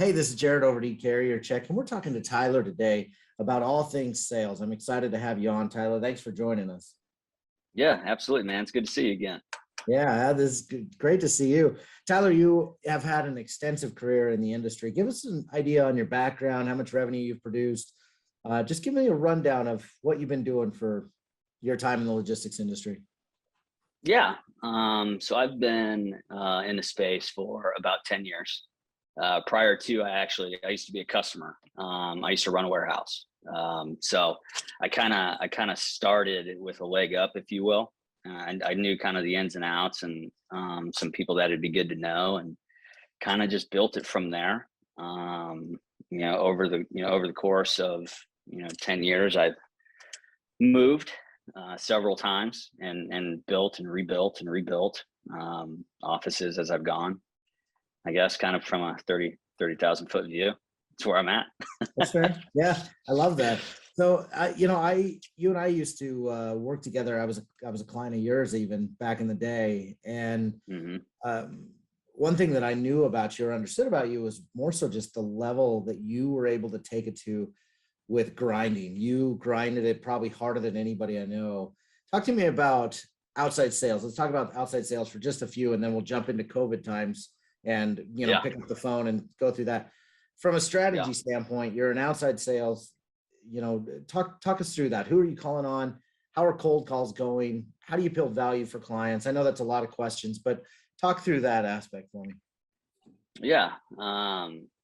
Hey, this is Jared over at eCarrierCheck, and we're talking to Tyler today about all things sales. I'm excited to have you on, Tyler. Thanks for joining us. Yeah, absolutely, man. It's good to see you again. Yeah, this is great to see you. Tyler, you have had an extensive career in the industry. Give us an idea on your background, how much revenue you've produced. Just give me a rundown of what you've been doing for your time in the logistics industry. Yeah. So I've been in the space for about 10 years. Prior to, I used to be a customer. I used to run a warehouse. So I kind of started with a leg up, if you will. And I knew kind of the ins and outs and some people that it'd be good to know, and kind of just built it from there. Over the course of 10 years, I've moved several times and built and rebuilt offices as I've gone. I guess kind of from a 30,000 foot view. That's where I'm at. That's fair. Yeah, I love that. So, you and I used to work together. I was a client of yours even back in the day, and one thing that I knew about you or understood about you was more so just the level that you were able to take it to with grinding. You grinded it probably harder than anybody I know. Talk to me about outside sales. Let's talk about outside sales for just a few, and then we'll jump into COVID times and pick up the phone and go through that. From a strategy standpoint, you're an outside sales. Talk us through that. Who are you calling on? How are cold calls going? How do you build value for clients? I know that's a lot of questions, but talk through that aspect for me. Yeah,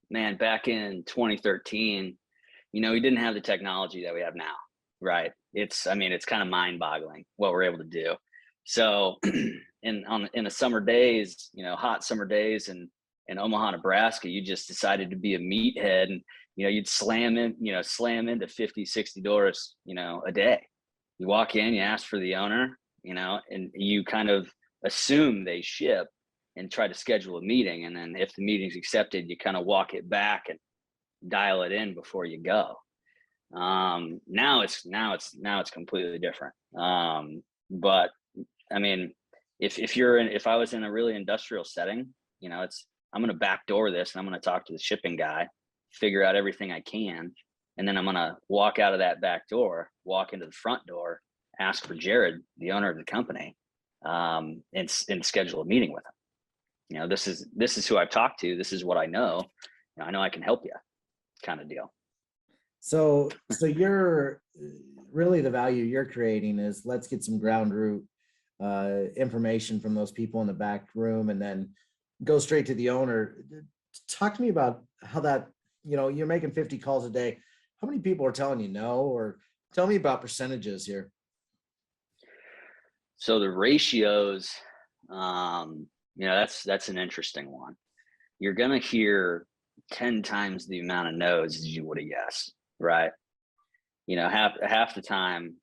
man, back in 2013, we didn't have the technology that we have now, right? It's kind of mind-boggling what we're able to do. So in the summer days, hot summer days in Omaha, Nebraska, you just decided to be a meathead, and you'd slam into 50, 60 doors, a day. You walk in, you ask for the owner, and you kind of assume they ship and try to schedule a meeting. And then if the meeting's accepted, you kind of walk it back and dial it in before you go. Now it's completely different. But I mean, if I was in a really industrial setting, I'm going to backdoor this and I'm going to talk to the shipping guy, figure out everything I can. And then I'm going to walk out of that back door, walk into the front door, ask for Jared, the owner of the company, and schedule a meeting with him. This is who I've talked to. This is what I know. I know I can help you, kind of deal. So you're really, the value you're creating is, let's get some ground root information from those people in the back room and then go straight to the owner. Talk to me about how that, you're making 50 calls a day. How many people are telling you no? Or tell me about percentages here. So the ratios, that's an interesting one. You're going to hear 10 times the amount of no's as you would a yes, right? Half the time,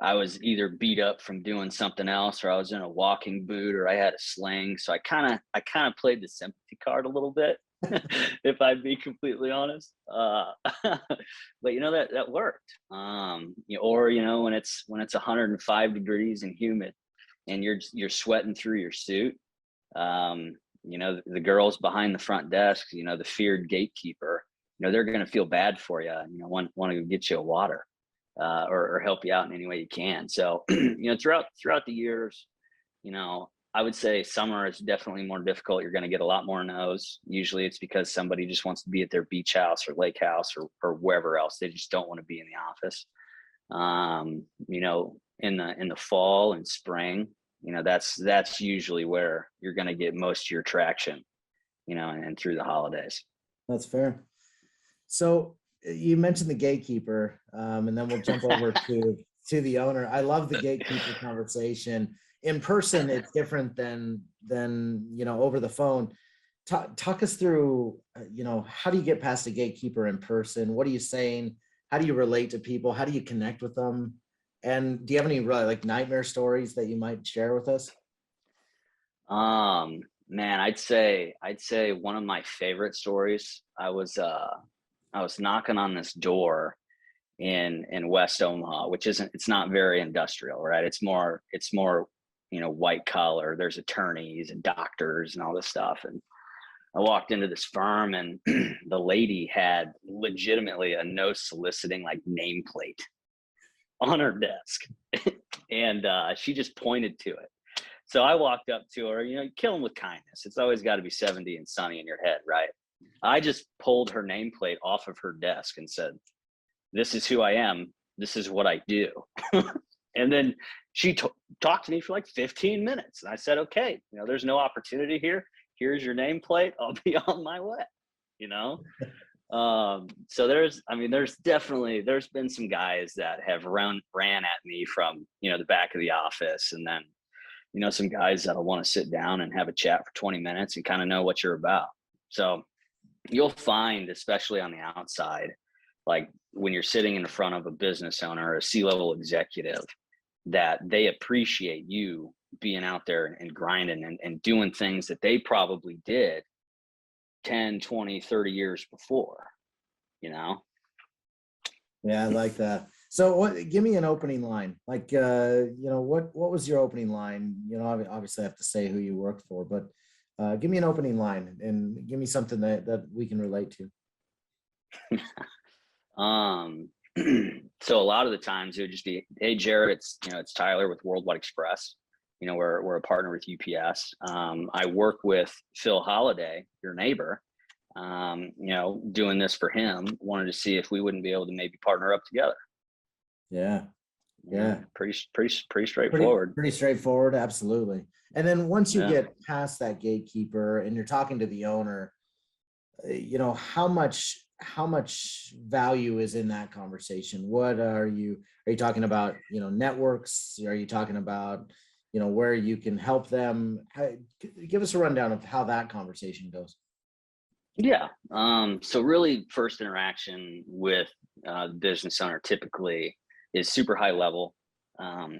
I was either beat up from doing something else, or I was in a walking boot, or I had a sling. So I kind of played the sympathy card a little bit, if I'd be completely honest. But that worked. Or when it's 105 degrees and humid, and you're sweating through your suit. The girls behind the front desk, the feared gatekeeper, they're going to feel bad for you. Want to get you a water. Or help you out in any way you can. So, throughout the years, I would say summer is definitely more difficult. You're going to get a lot more no's. Usually it's because somebody just wants to be at their beach house or lake house or wherever else. They just don't want to be in the office. In the fall and spring, that's usually where you're going to get most of your traction, and through the holidays. That's fair. So you mentioned the gatekeeper, and then we'll jump over to the owner. I love the gatekeeper conversation. In person, it's different than over the phone. Talk us through, how do you get past a gatekeeper in person? What are you saying? How do you relate to people? How do you connect with them? And do you have any really nightmare stories that you might share with us? Man, I'd say one of my favorite stories. I was knocking on this door in West Omaha, it's not very industrial, right? It's more, white collar. There's attorneys and doctors and all this stuff. And I walked into this firm and the lady had legitimately a no soliciting like nameplate on her desk. And she just pointed to it. So I walked up to her, you kill them with kindness. It's always got to be 70 and sunny in your head, right? I just pulled her nameplate off of her desk and said, this is who I am. This is what I do. And then she talked to me for like 15 minutes. And I said, okay, there's no opportunity here. Here's your nameplate. I'll be on my way, So there's been some guys that have ran at me from, the back of the office. And then, some guys that'll want to sit down and have a chat for 20 minutes and kind of know what you're about. So you'll find, especially on the outside, like when you're sitting in front of a business owner or a C-level executive, that they appreciate you being out there and grinding and doing things that they probably did 10, 20, 30 years before, Yeah, I like that. So give me an opening line. Like, what was your opening line? Obviously I have to say who you worked for, but give me an opening line and give me something that we can relate to. So a lot of the times it would just be, hey, Jared, it's Tyler with Worldwide Express. We're a partner with UPS. I work with Phil Holiday, your neighbor, doing this for him. Wanted to see if we wouldn't be able to maybe partner up together. Yeah. Pretty straightforward. Pretty straightforward. Absolutely. And then once you get past that gatekeeper and you're talking to the owner, how much value is in that conversation? What are you talking about, networks? Are you talking about, where you can help them? Give us a rundown of how that conversation goes. Yeah. So really first interaction with the business owner typically is super high level.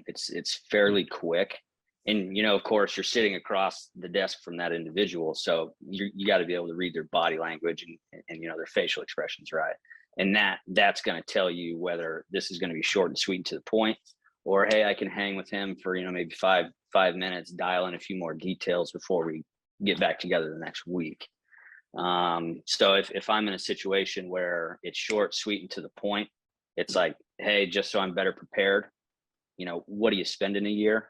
It's fairly quick. And, of course, you're sitting across the desk from that individual. So you got to be able to read their body language and their facial expressions, right? And that's going to tell you whether this is going to be short and sweet and to the point, or, hey, I can hang with him for, maybe five minutes, dial in a few more details before we get back together the next week. So if I'm in a situation where it's short, sweet, and to the point, it's like, hey, just so I'm better prepared, what do you spend in a year?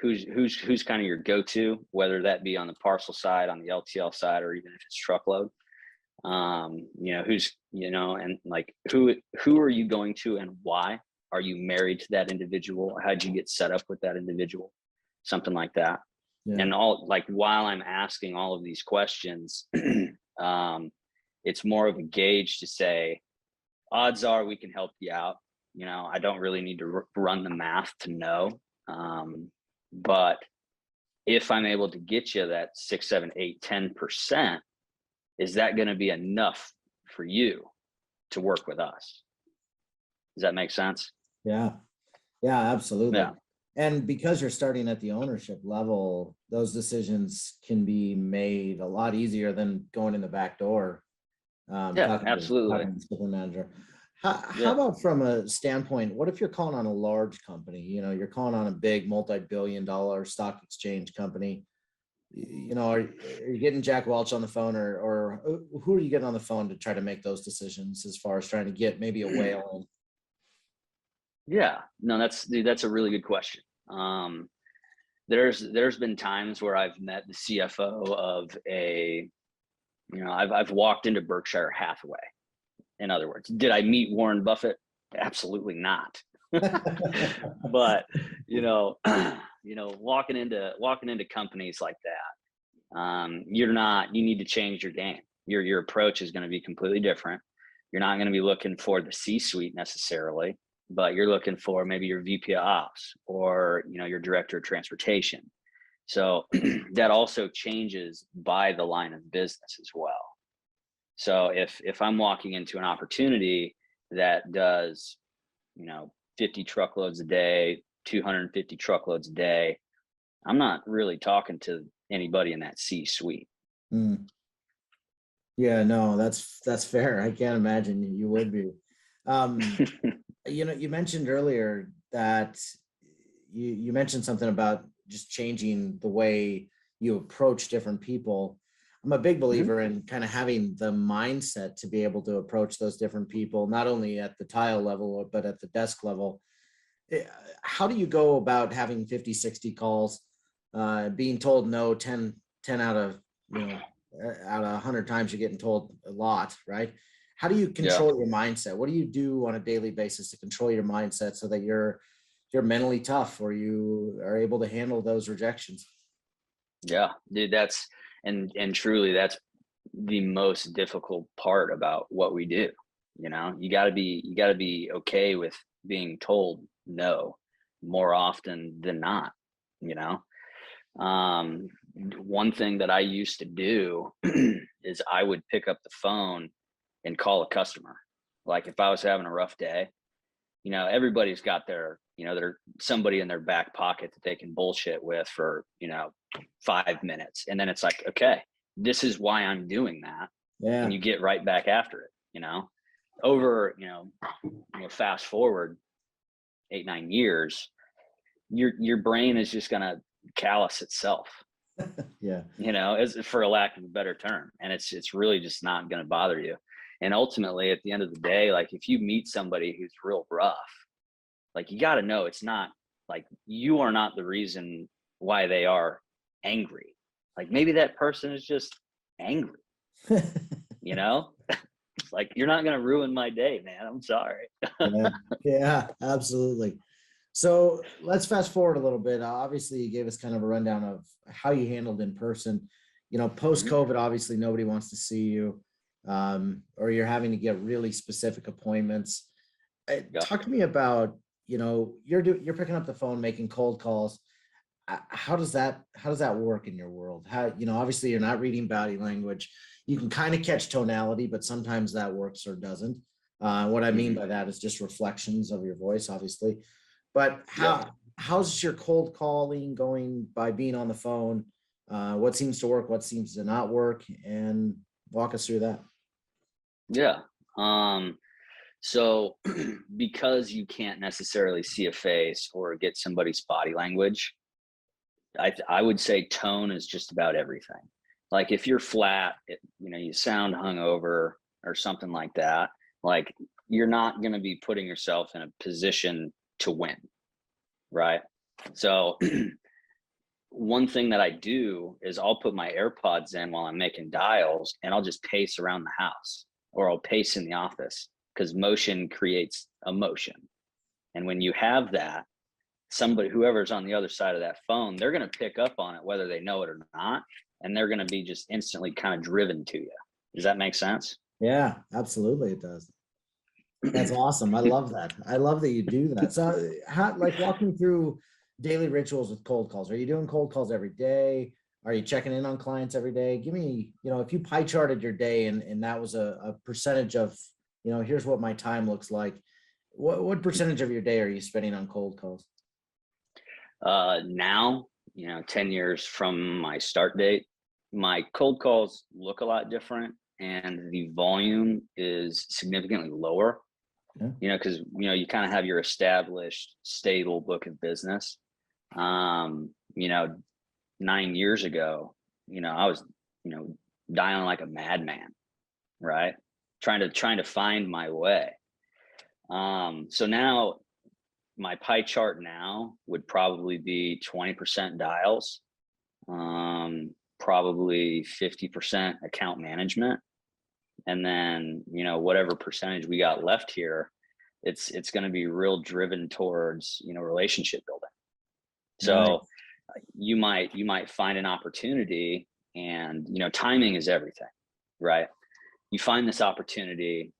Who's kind of your go-to, whether that be on the parcel side, on the LTL side, or even if it's truckload, and like, who are you going to and why? Are you married to that individual? How'd you get set up with that individual? Something like that. Yeah. And while I'm asking all of these questions, it's more of a gauge to say, odds are we can help you out. I don't really need to run the math to know. But if I'm able to get you that 6, 7, 8, 10%, is that going to be enough for you to work with us? Does that make sense? Yeah, absolutely. Yeah. And because you're starting at the ownership level, those decisions can be made a lot easier than going in the back door. Absolutely. Talking to the manager. How about from a standpoint, what if you're calling on a large company? You're calling on a big multi-billion-dollar stock exchange company. Are you getting Jack Welch on the phone, or who are you getting on the phone to try to make those decisions as far as trying to get maybe a whale in? Yeah, no, that's a really good question. There's been times where I've met the CFO of I've walked into Berkshire Hathaway. In other words, did I meet Warren Buffett? Absolutely not. But walking into companies like that, you need to change your game. Your approach is going to be completely different. You're not going to be looking for the C-suite necessarily, but you're looking for maybe your VP of Ops or your director of transportation. So that also changes by the line of business as well. So if I'm walking into an opportunity that does 50 truckloads a day, 250 truckloads a day, I'm not really talking to anybody in that C-suite. Yeah, no, that's fair. I can't imagine you would be. You mentioned earlier that you mentioned something about just changing the way you approach different people. I'm a big believer in kind of having the mindset to be able to approach those different people, not only at the tile level, but at the desk level. How do you go about having 50, 60 calls, being told no 10 out of, out of 100 times you're getting told a lot, right? How do you control your mindset? What do you do on a daily basis to control your mindset so that you're mentally tough, or you are able to handle those rejections? Yeah, dude, and truly that's the most difficult part about what we do. You got to be okay with being told no more often than not. you know One thing that I used to do is I would pick up the phone and call a customer. Like if I was having a rough day, everybody's got their somebody in their back pocket that they can bullshit with for 5 minutes, and then it's like, okay, this is why I'm doing that. Yeah. And you get right back after it. Over fast forward 8-9 years, your brain is just gonna callous itself. Yeah. As for a lack of a better term, and it's really just not gonna bother you. And ultimately, at the end of the day, like if you meet somebody who's real rough, like you got to know it's not like you are not the reason why they are angry. Like maybe that person is just angry, like you're not going to ruin my day, man. I'm sorry. Yeah, absolutely. So let's fast forward a little bit. Obviously, you gave us kind of a rundown of how you handled in person. Post COVID, obviously nobody wants to see you, or you're having to get really specific appointments. Talk to me about, you're picking up the phone, making cold calls. How does that work in your world? How, obviously you're not reading body language. You can kind of catch tonality, but sometimes that works or doesn't. What I mean by that is just reflections of your voice, obviously. But how's your cold calling going by being on the phone? What seems to work? What seems to not work? And walk us through that. Yeah. So because you can't necessarily see a face or get somebody's body language, I would say tone is just about everything. Like if you're flat, you sound hungover or something like that, like you're not going to be putting yourself in a position to win. Right. So one thing that I do is I'll put my AirPods in while I'm making dials, and I'll just pace around the house, or I'll pace in the office, because motion creates emotion. And when you have that, whoever's on the other side of that phone, they're going to pick up on it, whether they know it or not. And they're going to be just instantly kind of driven to you. Does that make sense? Yeah, absolutely. It does. That's awesome. I love that. I love that you do that. So walk me through daily rituals with cold calls. Are you doing cold calls every day? Are you checking in on clients every day? Give me, if you pie charted your day and that was a percentage of, here's what my time looks like. What percentage of your day are you spending on cold calls? Now, 10 years from my start date, my cold calls look a lot different, and the volume is significantly lower. Because you kind of have your established stable book of business. 9 years ago, I was dialing like a madman, right? Trying to find my way. So now my pie chart now would probably be 20% dials, probably 50% account management. And then, whatever percentage we got left here, it's going to be real driven towards, relationship building. So you might find an opportunity, and, timing is everything, right? You find this opportunity,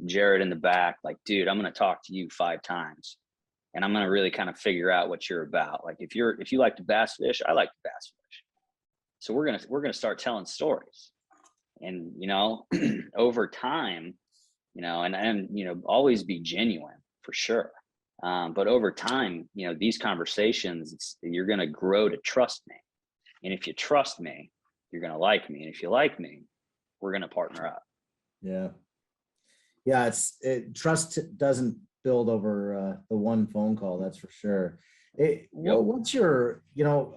Jared in the back, like, dude, I'm going to talk to you 5 times, and I'm going to really kind of figure out what you're about. Like if you like to bass fish, I like to bass fish. So we're going to start telling stories. And, over time, and always be genuine for sure. But over time, these conversations, you're going to grow to trust me. And if you trust me, you're going to like me. And if you like me, we're going to partner up. Yeah. Yeah. Trust doesn't build over the one phone call. That's for sure. What's your,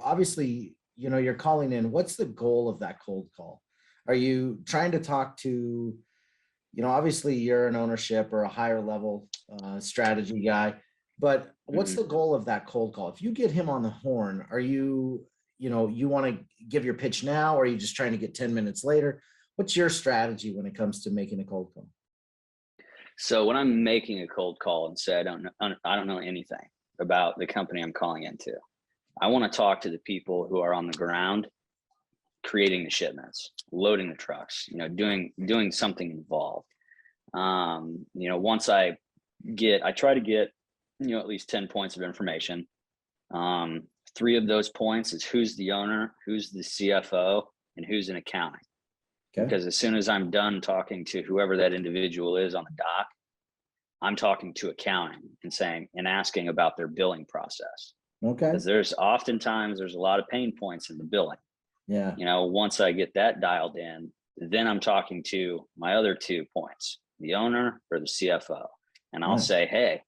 obviously, you're calling in, what's the goal of that cold call? Are you trying to talk to, obviously you're an ownership or a higher level strategy guy, but what's the goal of that cold call? If you get him on the horn, are you, you want to give your pitch now, or are you just trying to get 10 minutes later? What's your strategy when it comes to making a cold call? So when I'm making a cold call and say, I don't know anything about the company I'm calling into, I want to talk to the people who are on the ground, creating the shipments, loading the trucks, doing something involved. Once I try to get, at least 10 points of information. 3 of those points is who's the owner, who's the CFO, and who's in accounting. Okay. Because as soon as I'm done talking to whoever that individual is on the dock, I'm talking to accounting and asking about their billing process. Okay. Because there's a lot of pain points in the billing. Yeah. Once I get that dialed in, then I'm talking to my other 2 points, the owner or the CFO. And I'll say, hey,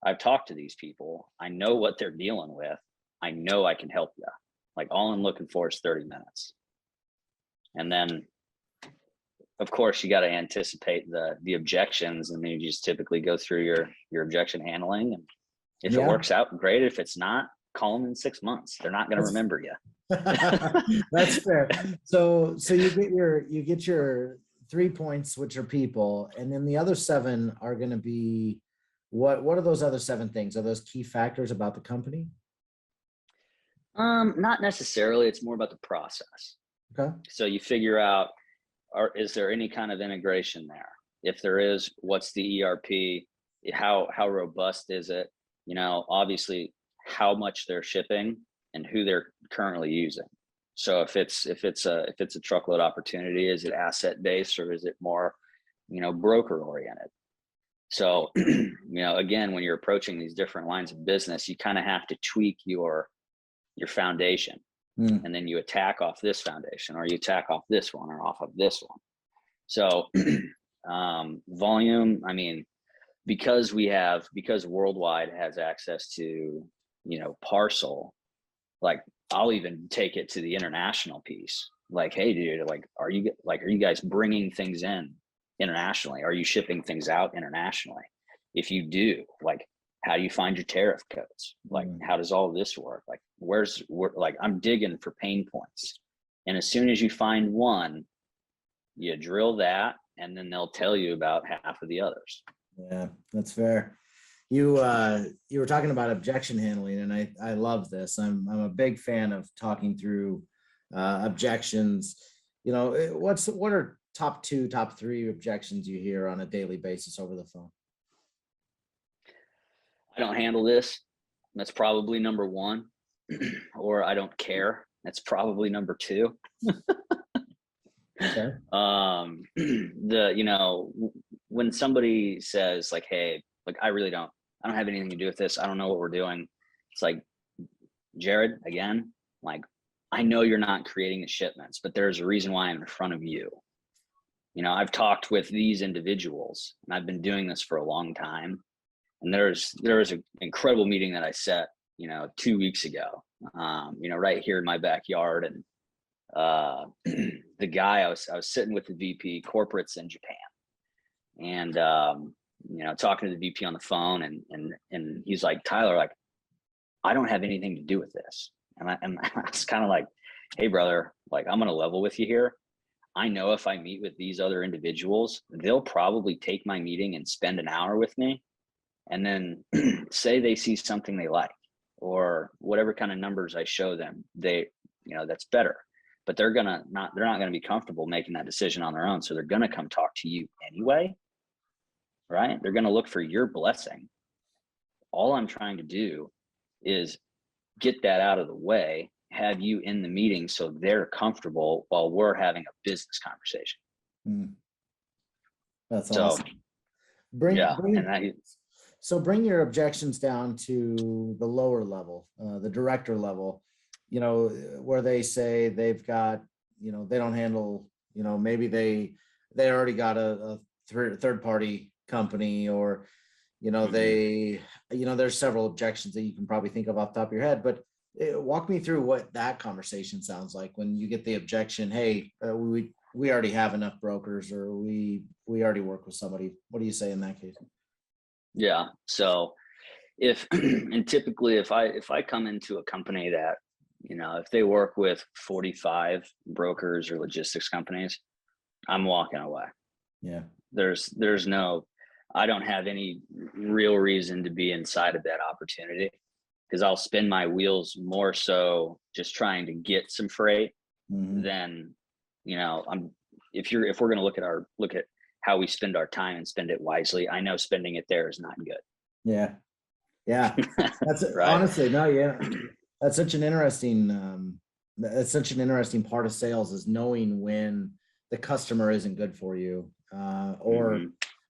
I've talked to these people. I know what they're dealing with. I know I can help you. Like, all I'm looking for is 30 minutes. And then, of course, you got to anticipate the objections, and then you just typically go through your objection handling. And if it works out, great. If it's not, call them in 6 months. They're not going to remember you. That's fair. So you get your 3 points, which are people, and then the other 7 are going to be what are those other 7 things? Are those key factors about the company? Not necessarily. It's more about the process. Okay. So you figure out, is there any kind of integration there? If there is, what's the ERP? How robust is it? Obviously how much they're shipping and who they're currently using. So if it's a truckload opportunity, is it asset based, or is it more, broker oriented? So, again, when you're approaching these different lines of business, you kind of have to tweak your foundation, and then you attack off this foundation, or you attack off this one, or off of this one. So volume, because Worldwide has access to, parcel, like, I'll even take it to the international piece. Like, hey, dude, are you guys bringing things in internationally? Are you shipping things out internationally? If you do, how do you find your tariff codes? How does all of this work? I'm digging for pain points. And as soon as you find one, you drill that, and then they'll tell you about half of the others. Yeah, that's fair. You were talking about objection handling, and I love this. I'm a big fan of talking through objections. What are top 2, top 3 objections you hear on a daily basis over the phone? I don't handle this. That's probably number 1. Or I don't care. That's probably number 2. Okay. When somebody says, like, hey, I don't have anything to do with this. I don't know what we're doing. It's like, Jared, again, I know you're not creating the shipments, but there's a reason why I'm in front of you. I've talked with these individuals, and I've been doing this for a long time. And there was an incredible meeting that I set, 2 weeks ago, right here in my backyard. And the guy, I was sitting with the VP corporates in Japan, and talking to the VP on the phone, and he's like, Tyler, I don't have anything to do with this. And I was kind of like, hey, brother, I'm going to level with you here. I know if I meet with these other individuals, they'll probably take my meeting and spend an hour with me, and then say they see something they like, or whatever kind of numbers I show them, that's better. But they're not going to be comfortable making that decision on their own. So they're going to come talk to you anyway, right? They're going to look for your blessing. All I'm trying to do is get that out of the way, have you in the meeting so they're comfortable while we're having a business conversation. That's awesome. So bring your objections down to the lower level, the director level, where they say they've got, they don't handle, maybe they already got a third party company, or, there's several objections that you can probably think of off the top of your head, but walk me through what that conversation sounds like when you get the objection. Hey, we already have enough brokers, or we already work with somebody. What do you say in that case? Yeah. So if and typically if I come into a company that, if they work with 45 brokers or logistics companies, I'm walking away. Yeah. There's no, I don't have any real reason to be inside of that opportunity, because I'll spin my wheels more so just trying to get some freight than, if we're going to look at how we spend our time and spend it wisely, I know spending it there is not good. Yeah. Yeah. That's Right. honestly, no, yeah. That's such an interesting, part of sales, is knowing when the customer isn't good for you, or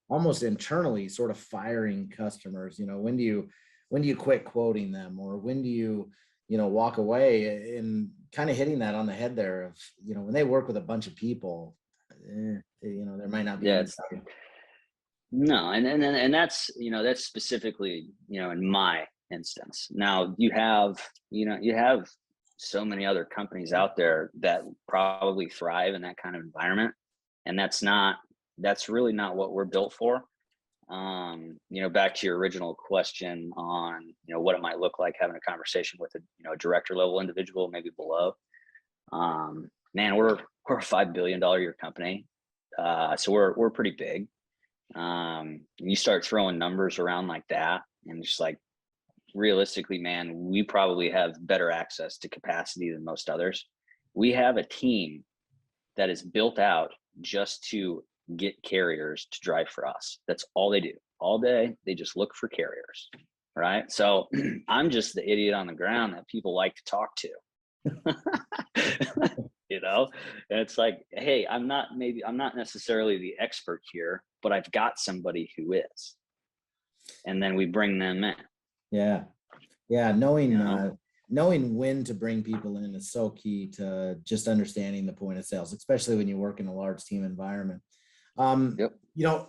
almost internally sort of firing customers. When do you quit quoting them, or when do you walk away, and kind of hitting that on the head there of, when they work with a bunch of people, there might not be Yeah. any value. No, and that's specifically, in my instance. Now you have so many other companies out there that probably thrive in that kind of environment, and that's really not what we're built for. Back to your original question on, what it might look like having a conversation with a director level individual, maybe below. Man, we're a $5 billion a year company, so we're pretty big. You start throwing numbers around like that, and just like, realistically, man, we probably have better access to capacity than most others. We have a team that is built out just to get carriers to drive for us. That's all they do all day. They just look for carriers, right? So I'm just the idiot on the ground that people like to talk to. And it's like, hey, I'm not necessarily the expert here, but I've got somebody who is, and then we bring them in. Yeah. Knowing when to bring people in is so key to just understanding the point of sales, especially when you work in a large team environment. Yep.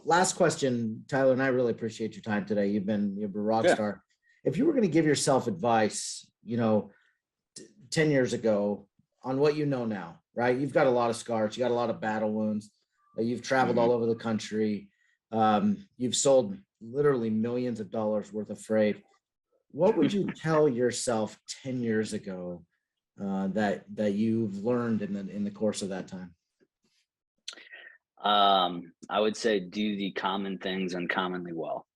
Last question, Tyler, and I really appreciate your time today. You've been a rock star. If you were going to give yourself advice, 10 years ago, on what you know now, right? You've got a lot of scars, you got a lot of battle wounds, you've traveled all over the country, you've sold literally millions of dollars worth of freight. What would you tell yourself 10 years ago, that you've learned in the course of that time? I would say do the common things uncommonly well.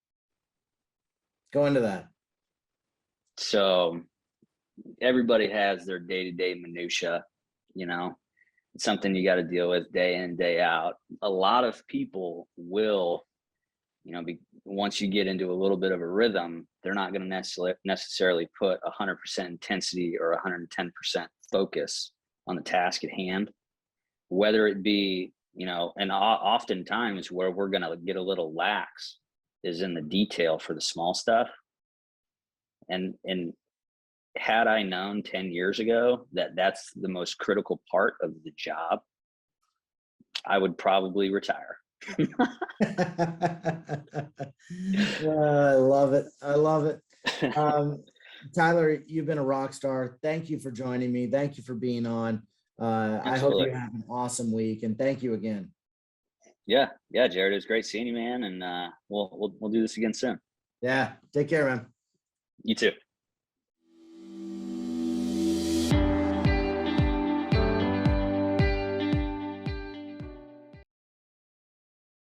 Go into that. So everybody has their day-to-day minutia, it's something you got to deal with day in, day out. A lot of people will, once you get into a little bit of a rhythm, they're not going to necessarily put 100% intensity or 110% focus on the task at hand, whether it be, and oftentimes where we're going to get a little lax is in the detail for the small stuff. And had I known 10 years ago that that's the most critical part of the job, I would probably retire. I love it. I love it. Tyler, you've been a rock star. Thank you for joining me. Thank you for being on. I hope you have an awesome week, and thank you again. Yeah, Jared, it was great seeing you, man, and we'll do this again soon. Yeah, take care, man. You too.